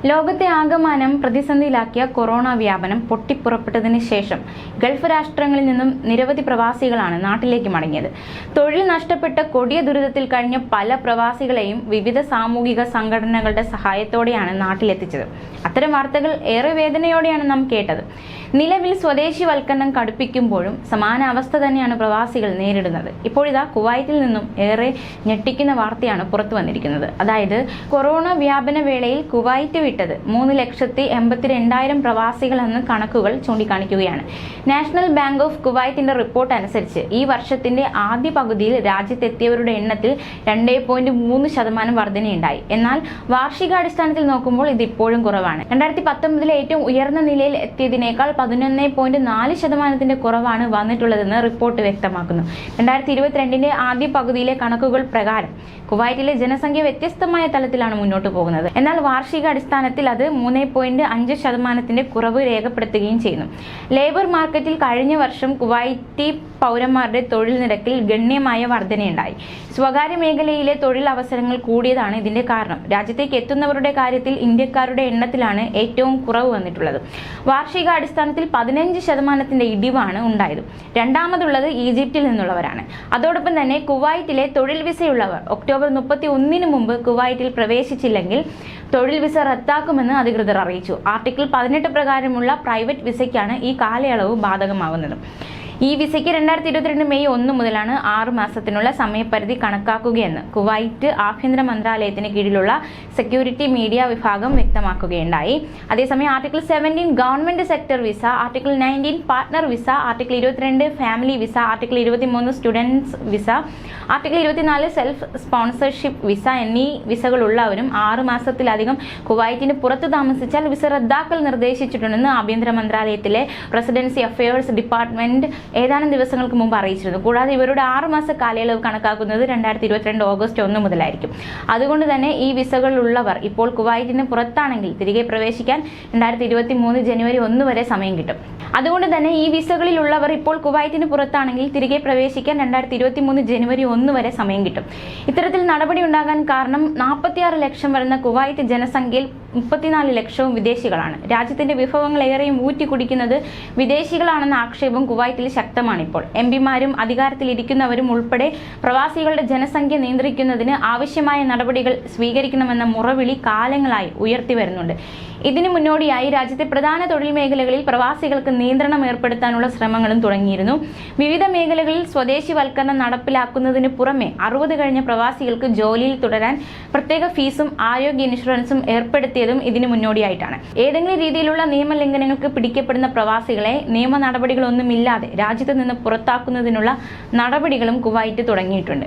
ലോകത്തെ ആകമാനം പ്രതിസന്ധിയിലാക്കിയ കൊറോണ വ്യാപനം പൊട്ടിപ്പുറപ്പെട്ടതിന് ശേഷം ഗൾഫ് രാഷ്ട്രങ്ങളിൽ നിന്നും നിരവധി പ്രവാസികളാണ് നാട്ടിലേക്ക് മടങ്ങിയത്. തൊഴിൽ നഷ്ടപ്പെട്ട കൊടിയ ദുരിതത്തിൽ കഴിഞ്ഞ പല പ്രവാസികളെയും വിവിധ സാമൂഹിക സംഘടനകളുടെ സഹായത്തോടെയാണ് നാട്ടിലെത്തിച്ചത്. അത്തരം വാർത്തകൾ ഏറെ വേദനയോടെയാണ് നാം കേട്ടത്. നിലവിൽ സ്വദേശിവൽക്കരണം കടുപ്പിക്കുമ്പോഴും സമാന അവസ്ഥ തന്നെയാണ് പ്രവാസികൾ നേരിടുന്നത്. ഇപ്പോഴിതാ കുവൈറ്റിൽ നിന്നും ഏറെ ഞെട്ടിക്കുന്ന വാർത്തയാണ് പുറത്തു വന്നിരിക്കുന്നത്. അതായത് കൊറോണ വ്യാപന വേളയിൽ കുവൈറ്റ് വിട്ടത് 3,82,000 പ്രവാസികളെന്ന് കണക്കുകൾ ചൂണ്ടിക്കാണിക്കുകയാണ്. നാഷണൽ ബാങ്ക് ഓഫ് കുവൈറ്റിന്റെ റിപ്പോർട്ട് അനുസരിച്ച് ഈ വർഷത്തിന്റെ ആദ്യ പകുതിയിൽ രാജ്യത്തെത്തിയവരുടെ എണ്ണത്തിൽ 2.3% വർധനയുണ്ടായി. എന്നാൽ വാർഷികാടിസ്ഥാനത്തിൽ നോക്കുമ്പോൾ ഇത് ഇപ്പോഴും കുറവാണ്. 2019 ഏറ്റവും ഉയർന്ന നിലയിൽ എത്തിയതിനേക്കാൾ 11.4% കുറവാണ് വന്നിട്ടുള്ളതെന്ന് റിപ്പോർട്ട് വ്യക്തമാക്കുന്നു. 2022 ആദ്യ പകുതിയിലെ കണക്കുകൾ പ്രകാരം കുവൈറ്റിലെ ജനസംഖ്യ വ്യത്യസ്തമായ തലത്തിലാണ് മുന്നോട്ട് പോകുന്നത്. എന്നാൽ വാർഷികാടിസ്ഥാനത്തിൽ അത് 3.5% കുറവ് രേഖപ്പെടുത്തുകയും ചെയ്യുന്നു. ലേബർ മാർക്കറ്റിൽ കഴിഞ്ഞ വർഷം കുവൈറ്റി പൗരന്മാരുടെ തൊഴിൽ നിരക്കിൽ ഗണ്യമായ വർധനയുണ്ടായി. സ്വകാര്യ മേഖലയിലെ തൊഴിൽ അവസരങ്ങൾ കൂടിയതാണ് ഇതിന്റെ കാരണം. രാജ്യത്തേക്ക് എത്തുന്നവരുടെ കാര്യത്തിൽ ഇന്ത്യക്കാരുടെ എണ്ണത്തിലാണ് ഏറ്റവും കുറവ് വന്നിട്ടുള്ളത്. വാർഷികാടിസ്ഥാനത്തിൽ 15% ഇടിവാണ് ഉണ്ടായത്. രണ്ടാമതുള്ളത് ഈജിപ്തിൽ നിന്നുള്ളവരാണ്. അതോടൊപ്പം തന്നെ കുവൈറ്റിലെ തൊഴിൽ വിസയുള്ളവർ ഒക്ടോബർ 31 മുമ്പ് കുവൈറ്റിൽ പ്രവേശിച്ചില്ലെങ്കിൽ തൊഴിൽ വിസ റദ്ദാക്കുമെന്ന് അധികൃതർ അറിയിച്ചു. ആർട്ടിക്കിൾ 18 പ്രകാരമുള്ള പ്രൈവറ്റ് വിസയ്ക്കാണ് ഈ കാലയളവ് ബാധകമാകുന്നത്. ഈ വിസയ്ക്ക് 2022 മെയ് 1 മുതലാണ് 6 മാസത്തിനുള്ള സമയപരിധി കണക്കാക്കുകയെന്ന് കുവൈറ്റ് ആഭ്യന്തര മന്ത്രാലയത്തിന് കീഴിലുള്ള സെക്യൂരിറ്റി മീഡിയ വിഭാഗം വ്യക്തമാക്കുകയുണ്ടായി. അതേസമയം article 17 government sector visa, article 19 partner visa, article 22 family visa, article 23 students visa, article 24 self sponsorship visa എന്നീ വിസകളുള്ളവരും 6 മാസത്തിലധികം കുവൈറ്റിന് പുറത്ത് താമസിച്ചാൽ വിസ റദ്ദാക്കൽ നിർദ്ദേശിച്ചിട്ടുണ്ടെന്ന് ആഭ്യന്തര മന്ത്രാലയത്തിലെ റെസിഡൻസി അഫയേഴ്സ് ഡിപ്പാർട്ട്മെന്റ് ഏതാനും ദിവസങ്ങൾക്ക് മുമ്പ് അറിയിച്ചിരുന്നു. കൂടാതെ ഇവരുടെ 6 മാസ കാലയളവ് കണക്കാക്കുന്നത് 2022 ഓഗസ്റ്റ് 1 മുതലായിരിക്കും. അതുകൊണ്ട് തന്നെ ഈ വിസകളുള്ളവർ ഇപ്പോൾ കുവൈറ്റിന് പുറത്താണെങ്കിൽ തിരികെ പ്രവേശിക്കാൻ 2023 ജനുവരി 1 വരെ സമയം കിട്ടും. അതുകൊണ്ട് തന്നെ ഈ വിസകളിലുള്ളവർ ഇപ്പോൾ കുവൈറ്റിന് പുറത്താണെങ്കിൽ തിരികെ പ്രവേശിക്കാൻ 2023 ജനുവരി 1 വരെ സമയം കിട്ടും. ഇത്തരത്തിൽ നടപടി ഉണ്ടാകാൻ കാരണം 46 ലക്ഷം വരുന്ന കുവൈറ്റ് ജനസംഖ്യയിൽ 34 ലക്ഷവും വിദേശികളാണ്. രാജ്യത്തിന്റെ വിഭവങ്ങൾ ഏറെയും ഊറ്റിക്കുടിക്കുന്നത് വിദേശികളാണെന്ന ആക്ഷേപം കുവൈറ്റിൽ ശക്തമാണിപ്പോൾ. എംപിമാരും അധികാരത്തിലിരിക്കുന്നവരും ഉൾപ്പെടെ പ്രവാസികളുടെ ജനസംഖ്യ നിയന്ത്രിക്കുന്നതിന് ആവശ്യമായ നടപടികൾ സ്വീകരിക്കണമെന്ന മുറവിളി കാലങ്ങളായി ഉയർത്തി വരുന്നുണ്ട്. ഇതിനു മുന്നോടിയായി രാജ്യത്തെ പ്രധാന തൊഴിൽ മേഖലകളിൽ പ്രവാസികൾക്ക് നിയന്ത്രണം ഏർപ്പെടുത്താനുള്ള ശ്രമങ്ങളും തുടങ്ങിയിരുന്നു. വിവിധ മേഖലകളിൽ സ്വദേശിവൽക്കരണം നടപ്പിലാക്കുന്നതിന് പുറമെ 60 കഴിഞ്ഞ പ്രവാസികൾക്ക് ജോലിയിൽ തുടരാൻ പ്രത്യേക ഫീസും ആരോഗ്യ ഇൻഷുറൻസും ഏർപ്പെടുത്തിയതും ഇതിനു മുന്നോടിയായിട്ടാണ്. ഏതെങ്കിലും രീതിയിലുള്ള നിയമലംഘനങ്ങൾക്ക് പിടിക്കപ്പെടുന്ന പ്രവാസികളെ നിയമ നടപടികളൊന്നുമില്ലാതെ രാജ്യത്ത് നിന്ന് പുറത്താക്കുന്നതിനുള്ള നടപടികളും കുവൈറ്റ് തുടങ്ങിയിട്ടുണ്ട്.